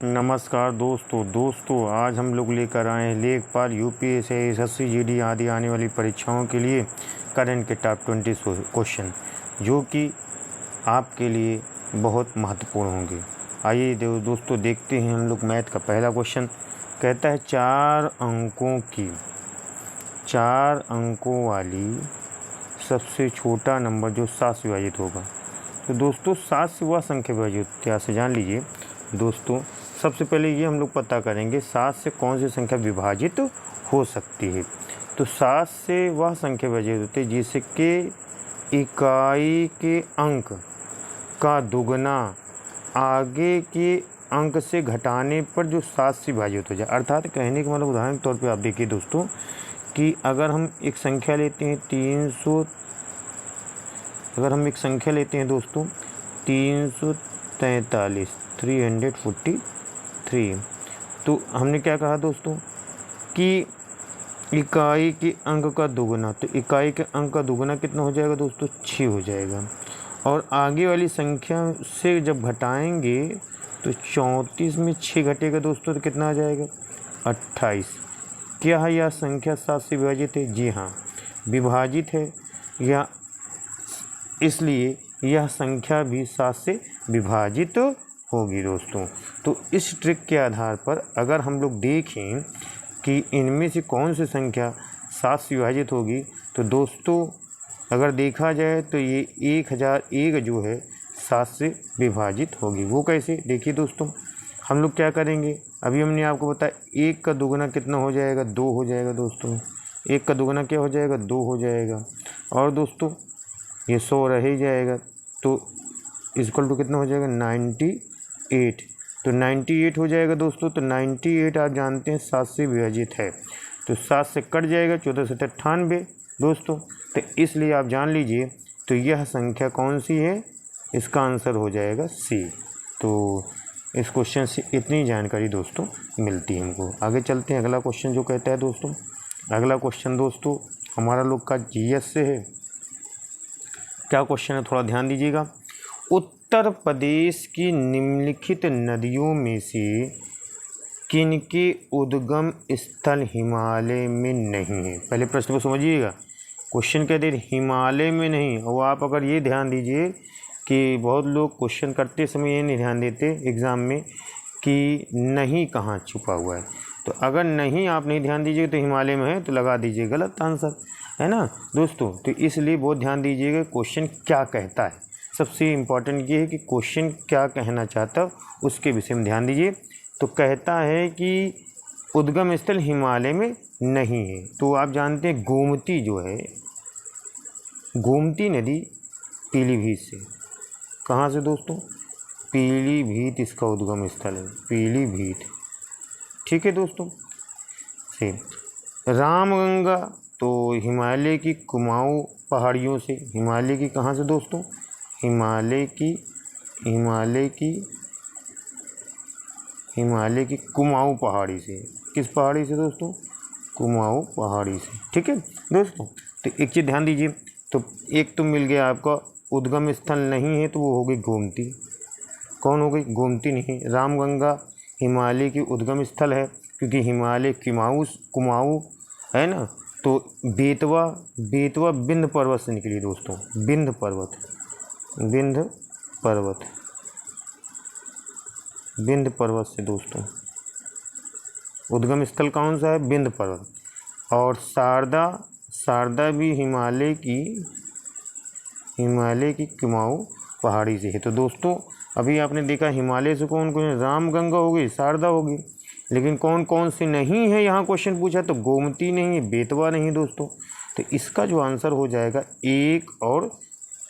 नमस्कार दोस्तों आज हम लोग लेकर आए हैं लेखपाल यूपीएससी एसएससी जीडी आदि आने वाली परीक्षाओं के लिए करंट के टॉप 20 क्वेश्चन जो कि आपके लिए बहुत महत्वपूर्ण होंगे। आइए दोस्तों देखते हैं हम लोग मैथ का पहला क्वेश्चन। कहता है 4 अंकों वाली सबसे छोटा नंबर जो 7 से विभाजित होगा। तो दोस्तों 7 से वह संख्या विभाजित क्या से जान लीजिए दोस्तों। सबसे पहले ये हम लोग पता करेंगे 7 से कौन सी संख्या विभाजित हो सकती है। तो 7 से वह संख्या विभाजित होती है जिसके इकाई के अंक का दुगना आगे के अंक से घटाने पर जो 7 से विभाजित हो जाए। अर्थात कहने का मतलब उदाहरण के तौर पे आप देखिए दोस्तों कि अगर हम एक संख्या लेते हैं 343 तो हमने क्या कहा दोस्तों कि इकाई के अंक का दुगना। तो इकाई के अंक का दुगना कितना हो जाएगा दोस्तों? 6 हो जाएगा। और आगे वाली संख्या से जब घटाएंगे तो 34 में 6 घटेगा दोस्तों तो कितना आ जाएगा? 28। क्या है यह संख्या 7 से विभाजित है? जी हाँ, विभाजित है या इसलिए यह संख्या भी 7 से विभाजित होगी दोस्तों। तो इस ट्रिक के आधार पर अगर हम लोग देखें कि इनमें से कौन सी संख्या 7 से विभाजित होगी तो दोस्तों अगर देखा जाए तो ये 1001 जो है 7 से विभाजित होगी। वो कैसे? देखिए दोस्तों हम लोग क्या करेंगे, अभी हमने आपको बताया 1 का दुगना कितना हो जाएगा? 2 हो जाएगा दोस्तों। 1 का दुगना क्या हो जाएगा? 2 हो जाएगा। और दोस्तों ये 100 रह ही जाएगा तो इक्वल टू कितना हो जाएगा? 98। तो 98 हो जाएगा दोस्तों। तो 98 आप जानते हैं 7 से विभाजित है तो 7 से कट जाएगा 14 से 98 दोस्तों। तो इसलिए आप जान लीजिए तो यह संख्या कौन सी है? इसका आंसर हो जाएगा सी। तो इस क्वेश्चन से इतनी जानकारी दोस्तों मिलती है हमको। आगे चलते हैं अगला क्वेश्चन जो कहता है दोस्तों। अगला क्वेश्चन दोस्तों हमारा लोग का जीएस से है। क्या क्वेश्चन है थोड़ा ध्यान दीजिएगा। उत्तर प्रदेश की निम्नलिखित नदियों में से किनके उद्गम स्थल हिमालय में नहीं है? पहले प्रश्न को समझिएगा। क्वेश्चन कहते हैं हिमालय में नहीं। और आप अगर ये ध्यान दीजिए कि बहुत लोग क्वेश्चन करते समय ये नहीं ध्यान देते एग्ज़ाम में कि नहीं कहाँ छुपा हुआ है। तो अगर नहीं आप नहीं ध्यान दीजिएगा तो हिमालय में है तो लगा दीजिए गलत आंसर, है ना दोस्तों। तो इसलिए बहुत ध्यान दीजिएगा क्वेश्चन क्या कहता है। सबसे इम्पॉर्टेंट ये है कि क्वेश्चन क्या कहना चाहता है उसके विषय में ध्यान दीजिए। तो कहता है कि उद्गम स्थल हिमालय में नहीं है। तो आप जानते हैं गोमती जो है, गोमती नदी पीलीभीत से, कहाँ से दोस्तों? पीलीभीत इसका उद्गम स्थल है, पीलीभीत। ठीक है दोस्तों। से रामगंगा तो हिमालय की कुमाऊं पहाड़ियों से, हिमालय की कहाँ से दोस्तों? हिमालय की कुमाऊं पहाड़ी से। किस पहाड़ी से दोस्तों? कुमाऊं पहाड़ी से। ठीक है दोस्तों। तो एक चीज़ ध्यान दीजिए। तो एक तो मिल गया आपका उद्गम स्थल नहीं है तो वो हो गई गोमती। कौन हो गई? गोमती नहीं। रामगंगा हिमालय की उद्गम स्थल है क्योंकि हिमालय कुमाऊं है ना। तो बेतवा विंध्य पर्वत से निकली दोस्तों। विंध्य पर्वत से दोस्तों उद्गम स्थल कौन सा है? विंध्य पर्वत। और शारदा भी हिमालय की कुमाऊं पहाड़ी से है। तो दोस्तों अभी आपने देखा हिमालय से कौन कौन? रामगंगा हो गई, शारदा होगी। लेकिन कौन कौन सी नहीं है यहाँ क्वेश्चन पूछा? तो गोमती नहीं है, बेतवा नहीं दोस्तों। तो इसका जो आंसर हो जाएगा 1 और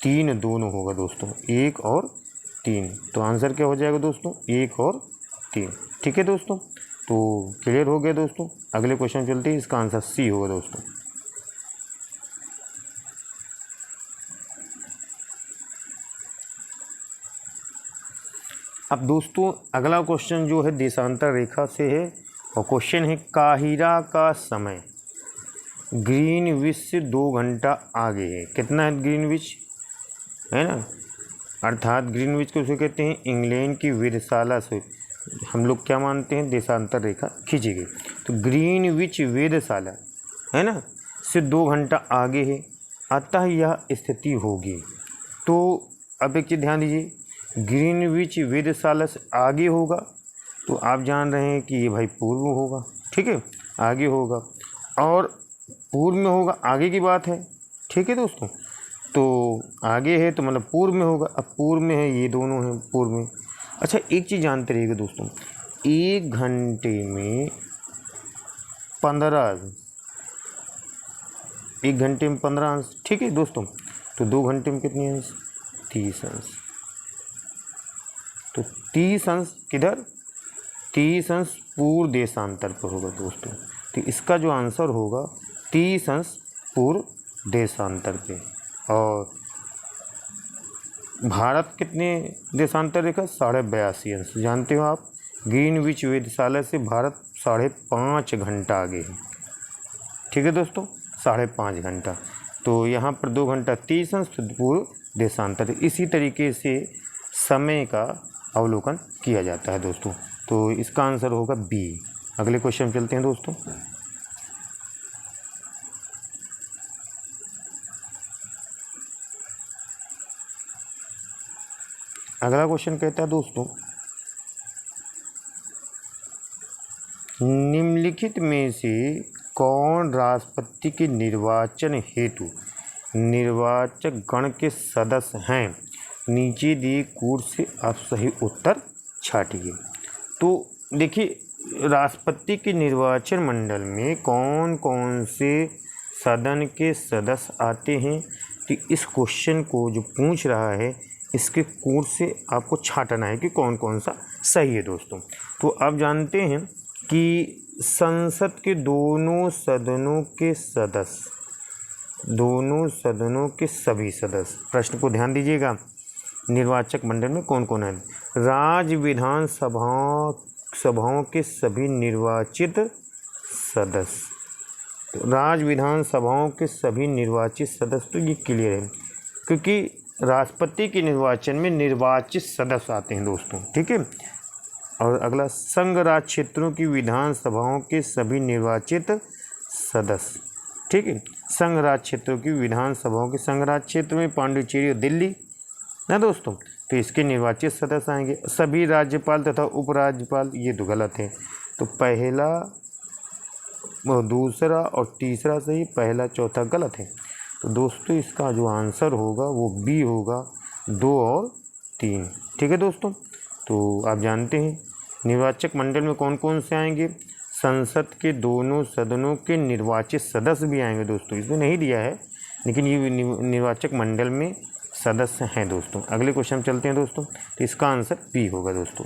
3 दोनों होगा दोस्तों। 1 और 3। तो आंसर क्या हो जाएगा दोस्तों? 1 और 3। ठीक है दोस्तों। तो क्लियर हो गया दोस्तों। अगले क्वेश्चन चलते हैं। इसका आंसर सी होगा दोस्तों। अब दोस्तों अगला क्वेश्चन जो है देशांतर रेखा से है और क्वेश्चन है काहिरा का समय ग्रीनविच से 2 घंटा आगे है। कितना है ग्रीनविच? है ना। अर्थात ग्रीनविच को उसे कहते हैं इंग्लैंड की वेधशाला से हम लोग क्या मानते हैं, देशांतर रेखा खींची गई। तो ग्रीनविच वेधशाला है ना, से 2 घंटा आगे है, अतः यह स्थिति होगी। तो अब एक चीज़ ध्यान दीजिए, ग्रीनविच वेधशाला से आगे होगा, तो आप जान रहे हैं कि ये भाई पूर्व में होगा, ठीक है, आगे होगा, और पूर्व में होगा, आगे की बात है, ठीक है दोस्तों। तो आगे है तो मतलब पूर्व में होगा, अब पूर्व में है, ये दोनों हैं पूर्व में। अच्छा एक चीज़ जानते रहिएगा दोस्तों, 1 घंटे में 15 अंश, 1 घंटे में 15 अंश, ठीक है दोस्तों। तो 2 घंटे में कितने अंश, 30 अंश। तो 30 अंश किधर, 30 अंश पूर्व देशांतर पर होगा दोस्तों। तो इसका जो आंसर होगा 30 अंश पूर्व देशांतर पे। और भारत कितने देशांतर रेखा, 82.5 अंश। जानते हो आप, ग्रीनविच वेधशाला से भारत 5.5 घंटा आगे है, ठीक है दोस्तों, 5.5 घंटा। तो यहाँ पर 2 घंटा 30 अंश पूर्व देशांतर। इसी तरीके से समय का अवलोकन किया जाता है दोस्तों। तो इसका आंसर होगा बी। अगले क्वेश्चन चलते हैं दोस्तों। अगला क्वेश्चन कहता है दोस्तों, निम्नलिखित में से कौन राष्ट्रपति के निर्वाचन हेतु निर्वाचक गण के सदस्य हैं, नीचे दिए कूट से आप सही उत्तर छाटिए। तो देखिए, राष्ट्रपति के निर्वाचन मंडल में कौन कौन से सदन के सदस्य आते हैं, तो इस क्वेश्चन को जो पूछ रहा है इसके कोड से आपको छांटना है कि कौन कौन सा सही है दोस्तों। तो आप जानते हैं कि संसद के दोनों सदनों के सदस्य, दोनों सदनों के सभी सदस्य, प्रश्न को ध्यान दीजिएगा, निर्वाचक मंडल में कौन कौन है, राज्य विधान सभाओं के सभी निर्वाचित सदस्य। तो राज्य विधान सभाओं के सभी निर्वाचित सदस्य, तो ये क्लियर है, क्योंकि राष्ट्रपति के निर्वाचन में निर्वाचित सदस्य आते हैं दोस्तों, ठीक है। और अगला, संघ राज्य क्षेत्रों की विधान सभाओं के सभी निर्वाचित सदस्य, ठीक है। संघ राज्य क्षेत्रों की विधान सभाओं के, संघ राज्य क्षेत्र में पांडिचेरी और दिल्ली ना दोस्तों, तो इसके निर्वाचित सदस्य आएंगे। सभी राज्यपाल तथा उपराज्यपाल, ये तो गलत है। तो पहला, दूसरा और तीसरा सही, पहला चौथा गलत है। तो दोस्तों इसका जो आंसर होगा वो बी होगा, 2 और 3, ठीक है दोस्तों। तो आप जानते हैं निर्वाचक मंडल में कौन कौन से आएंगे, संसद के दोनों सदनों के निर्वाचित सदस्य भी आएंगे दोस्तों, इसमें नहीं दिया है लेकिन ये निर्वाचक मंडल में सदस्य हैं दोस्तों। अगले क्वेश्चन चलते हैं दोस्तों, तो इसका आंसर बी होगा दोस्तों।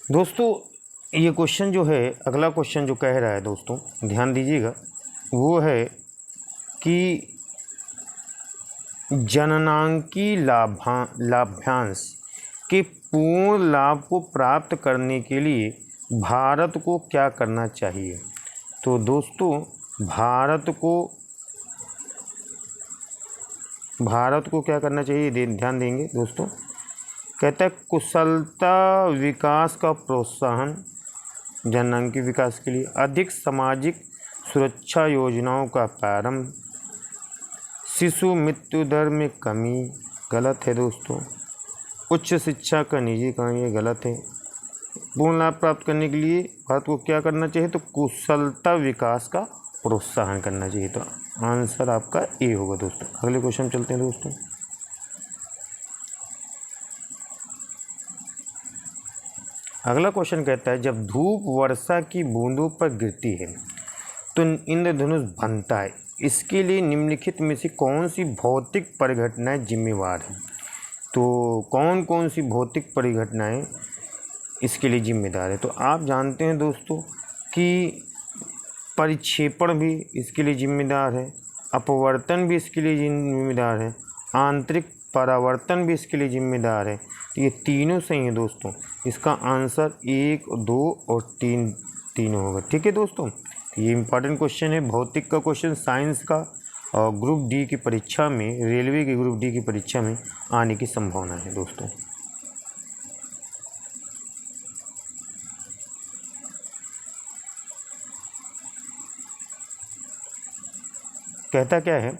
दोस्तों ये क्वेश्चन जो है, अगला क्वेश्चन जो कह रहा है दोस्तों, ध्यान दीजिएगा, वो है कि जननांकी लाभांश के पूर्ण लाभ को प्राप्त करने के लिए भारत को क्या करना चाहिए। तो दोस्तों भारत को क्या करना चाहिए, ध्यान देंगे दोस्तों। कहता है कुशलता विकास का प्रोत्साहन, जननांकी विकास के लिए, अधिक सामाजिक सुरक्षा योजनाओं का प्रारंभ, शिशु मृत्यु दर में कमी, गलत है दोस्तों, उच्च शिक्षा का निजीकरण, ये गलत है। पूर्ण लाभ प्राप्त करने के लिए भारत को क्या करना चाहिए, तो कुशलता विकास का प्रोत्साहन करना चाहिए। तो आंसर आपका ए होगा दोस्तों। अगले क्वेश्चन चलते हैं दोस्तों। अगला क्वेश्चन कहता है, जब धूप वर्षा की बूंदों पर गिरती है तो इंद्रधनुष बनता है, इसके लिए निम्नलिखित में से कौन सी भौतिक परिघटनाएं जिम्मेवार हैं। तो कौन कौन सी भौतिक परिघटनाएं इसके लिए जिम्मेदार है। तो आप जानते हैं दोस्तों कि परिक्षेपण भी इसके लिए जिम्मेदार है, अपवर्तन भी इसके लिए जिम्मेदार है, आंतरिक परावर्तन भी इसके लिए जिम्मेदार है। तो ये तीनों सही हैं दोस्तों। इसका आंसर 1, 2 और 3 तीनों होगा। ठीक है दोस्तों, ये इंपॉर्टेंट क्वेश्चन है, भौतिक का क्वेश्चन साइंस का, और ग्रुप डी की परीक्षा में, रेलवे के ग्रुप डी की परीक्षा में आने की संभावना है दोस्तों। कहता क्या है,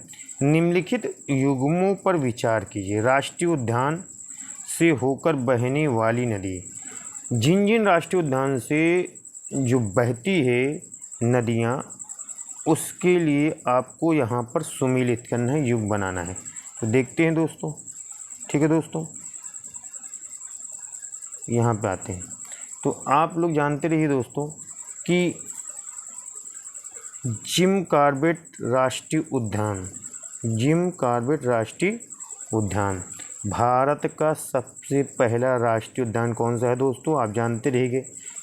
निम्नलिखित युग्मों पर विचार कीजिए। राष्ट्रीय उद्यान से होकर बहने वाली नदी, जिन जिन राष्ट्रीय उद्यान से जो बहती है नदियाँ, उसके लिए आपको यहाँ पर सुमेलित करना है, युग बनाना है। तो देखते हैं दोस्तों। ठीक है दोस्तों, यहाँ पे आते हैं। तो आप लोग जानते रहिए दोस्तों कि जिम कॉर्बेट राष्ट्रीय उद्यान, जिम कॉर्बेट राष्ट्रीय उद्यान भारत का सबसे पहला राष्ट्रीय उद्यान कौन सा है दोस्तों? आप जानते रहिए,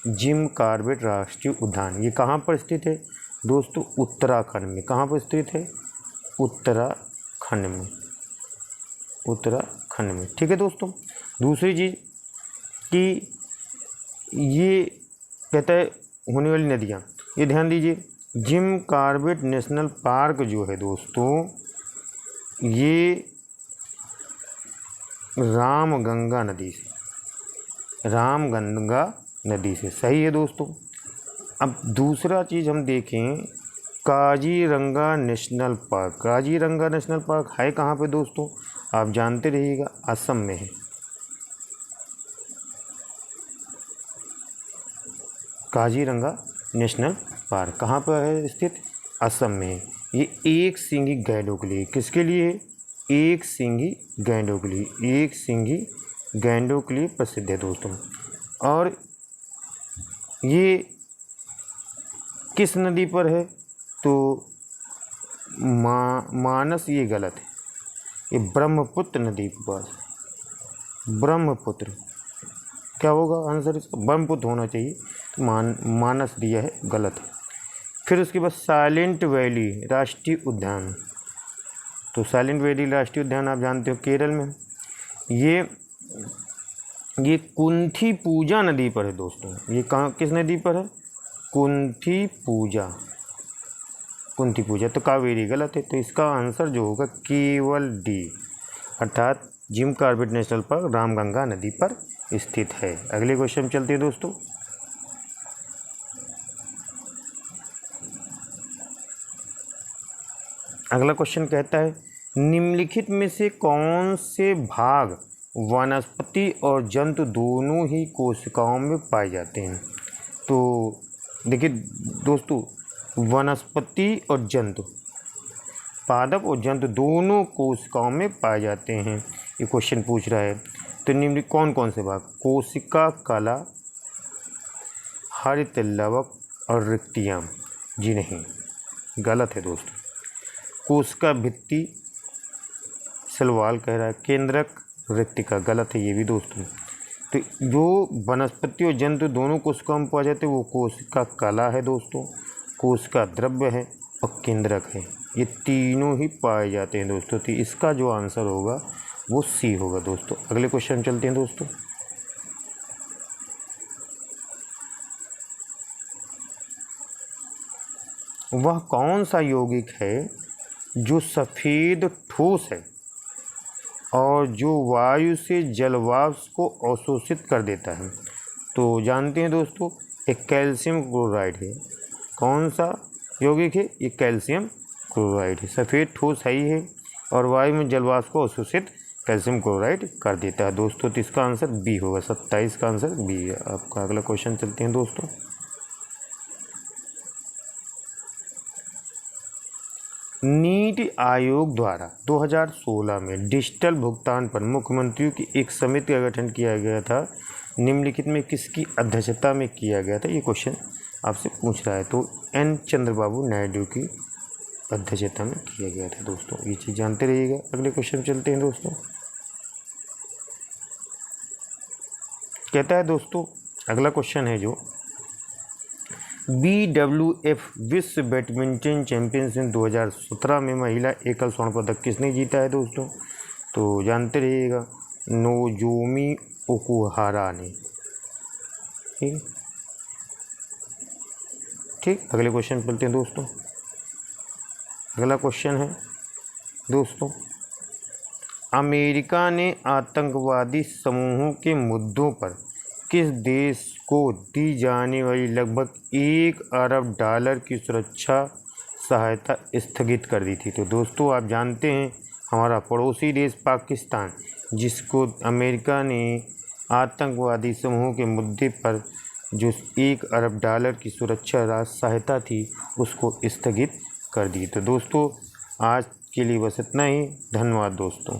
जिम कॉर्बेट राष्ट्रीय उद्यान। ये कहाँ पर स्थित है दोस्तों? उत्तराखंड में। कहाँ पर स्थित है? उत्तराखंड में, उत्तराखंड में। ठीक है दोस्तों, दूसरी चीज़ कि ये कहता है होने वाली नदियाँ, ये ध्यान दीजिए, जिम कॉर्बेट नेशनल पार्क जो है दोस्तों, ये रामगंगा नदी से, रामगंगा नदी से, सही है दोस्तों। अब दूसरा चीज़ हम देखें, Kaziranga national park. Kaziranga national park है कहाँ पे दोस्तों? आप जानते रहिएगा, असम में है। काजीरंगा नेशनल पार्क कहाँ पर है स्थित? असम में है। ये एक सींगी गैंडों के लिए, किसके लिए? एक सींगी गैंडों के लिए, एक सींगी गैंडों के लिए प्रसिद्ध है दोस्तों। और ये किस नदी पर है? तो मानस, ये गलत है, ये ब्रह्मपुत्र नदी के पास, ब्रह्मपुत्र। क्या होगा आंसर इसका? ब्रह्मपुत्र होना चाहिए, तो मानस दिया है, गलत है। फिर उसके बाद साइलेंट वैली राष्ट्रीय उद्यान। तो साइलेंट वैली राष्ट्रीय उद्यान आप जानते हो केरल में। ये कुंथी पूजा नदी पर है दोस्तों। ये कहाँ, किस नदी पर है? कुंथी पूजा, कुंथी पूजा। तो कावेरी गलत है, तो इसका आंसर जो होगा केवल डी, अर्थात Jim Corbett national park Ramganga नदी पर स्थित है। अगले क्वेश्चन चलते हैं दोस्तों। अगला क्वेश्चन कहता है, निम्नलिखित में से कौन से भाग वनस्पति और जंतु दोनों ही कोशिकाओं में पाए जाते हैं? तो देखिए दोस्तों, वनस्पति और जंतु, पादप और जंतु दोनों कोशिकाओं में पाए जाते हैं, ये क्वेश्चन पूछ रहा है। तो निम्न कौन कौन से भाग? कोशिका कला, हरित लवक और रिक्तियाँ। जी नहीं, गलत है दोस्तों। कोशिका भित्ति, सलवाल कह रहा है, केंद्रक, रिक्तिका, गलत है ये भी दोस्तों। तो जो वनस्पति और जंतु दोनों कोशिकाओं में पाए जाते हैं वो कोशिका कला है दोस्तों, कोशिका द्रव्य है और केंद्रक है। ये तीनों ही पाए जाते हैं दोस्तों। तो इसका जो आंसर होगा वो सी होगा दोस्तों। अगले क्वेश्चन चलते हैं दोस्तों। वह कौन सा यौगिक है जो सफ़ेद ठोस है और जो वायु से जलवाष्प को अवशोषित कर देता है? तो जानते हैं दोस्तों, एक कैल्शियम क्लोराइड है। कौन सा यौगिक है? ये कैल्शियम क्लोराइड है। सफ़ेद ठोस है ही है और वायु में जलवाष्प को अवशोषित कैल्शियम क्लोराइड कर देता है दोस्तों। तो इसका आंसर बी होगा, 27 का आंसर बी है आपका। अगला क्वेश्चन चलते हैं दोस्तों। नीति आयोग द्वारा 2016 में डिजिटल भुगतान पर मुख्यमंत्रियों की एक समिति का गठन किया गया था। निम्नलिखित में किसकी अध्यक्षता में किया गया था? ये क्वेश्चन आपसे पूछ रहा है। तो एन चंद्रबाबू नायडू की अध्यक्षता में किया गया था दोस्तों। ये चीज़ जानते रहिएगा। अगले क्वेश्चन चलते हैं दोस्तों। कहता है दोस्तों, अगला क्वेश्चन है जो BWF विश्व बैडमिंटन चैंपियनशिप 2017 में महिला एकल स्वर्ण पदक किसने जीता है दोस्तों? तो जानते रहिएगा, नोजोमी ओकुहारा ने। ठीक, ठीक, अगले क्वेश्चन पढ़ते हैं दोस्तों। अगला क्वेश्चन है दोस्तों, अमेरिका ने आतंकवादी समूहों के मुद्दों पर किस देश को दी जाने वाली लगभग $1 अरब की सुरक्षा सहायता स्थगित कर दी थी? तो दोस्तों आप जानते हैं हमारा पड़ोसी देश पाकिस्तान, जिसको अमेरिका ने आतंकवादी समूहों के मुद्दे पर जो $1 अरब की सुरक्षा सहायता थी उसको स्थगित कर दी। तो दोस्तों आज के लिए बस इतना ही। धन्यवाद दोस्तों।